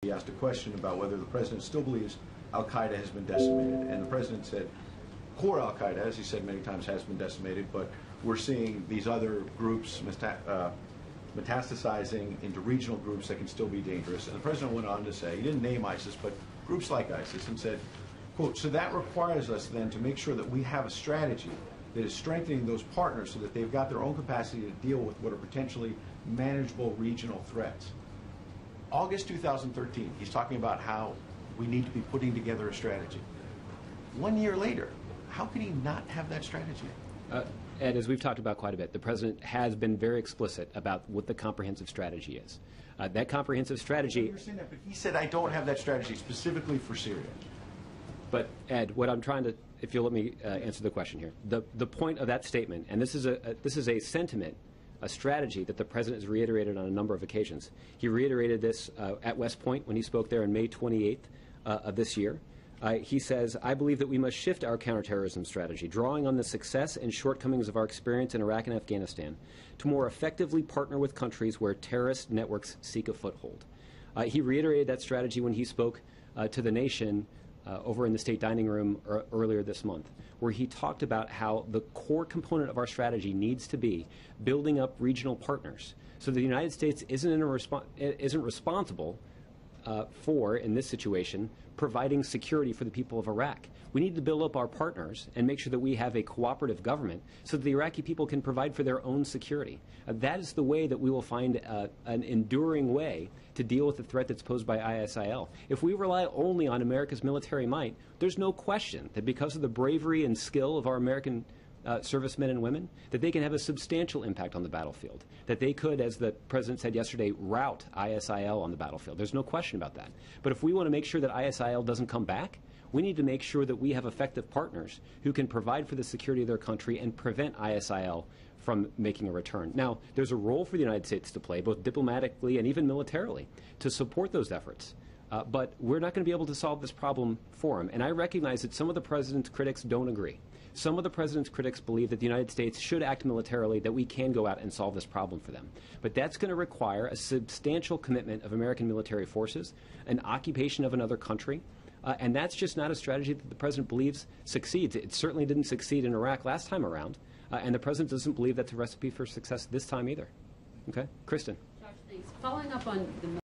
He asked a question about whether the president still believes al-Qaeda has been decimated. And the president said, core al-Qaeda, as he said many times, has been decimated, but we're seeing these other groups metastasizing into regional groups that can still be dangerous. And the president went on to say, he didn't name ISIS, but groups like ISIS, and said, quote, so that requires us then to make sure that we have a strategy that is strengthening those partners so that they've got their own capacity to deal with what are potentially manageable regional threats. August 2013, he's talking about how we need to be putting together a strategy. 1 year later, how could he not have that strategy? Ed, as we've talked about quite a bit, the president has been very explicit about what the comprehensive strategy is. That comprehensive strategy... I understand that, but he said, I don't have that strategy specifically for Syria. But, Ed, what I'm trying to, if you'll let me answer the question here, the point of that statement, and this is a sentiment, a strategy that the president has reiterated on a number of occasions. He reiterated this at West Point when he spoke there on May 28th of this year. He says, I believe that we must shift our counterterrorism strategy, drawing on the success and shortcomings of our experience in Iraq and Afghanistan, to more effectively partner with countries where terrorist networks seek a foothold. He reiterated that strategy when he spoke to the nation over in the State Dining Room earlier this month, where he talked about how the core component of our strategy needs to be building up regional partners, so the United States isn't responsible for, in this situation, providing security for the people of Iraq. We need to build up our partners and make sure that we have a cooperative government so that the Iraqi people can provide for their own security. That is the way that we will find an enduring way to deal with the threat that's posed by ISIL. If we rely only on America's military might, there's no question that because of the bravery and skill of our American servicemen and women, that they can have a substantial impact on the battlefield, that they could, as the president said yesterday, rout ISIL on the battlefield. There's no question about that. But if we want to make sure that ISIL doesn't come back, we need to make sure that we have effective partners who can provide for the security of their country and prevent ISIL from making a return. Now, there's a role for the United States to play, both diplomatically and even militarily, to support those efforts. But we're not going to be able to solve this problem for him. And I recognize that some of the president's critics don't agree. Some of the president's critics believe that the United States should act militarily, that we can go out and solve this problem for them. But that's going to require a substantial commitment of American military forces, an occupation of another country, and that's just not a strategy that the president believes succeeds. It certainly didn't succeed in Iraq last time around, and the president doesn't believe that's a recipe for success this time either. Okay? Kristen. Josh, thanks. Following up on the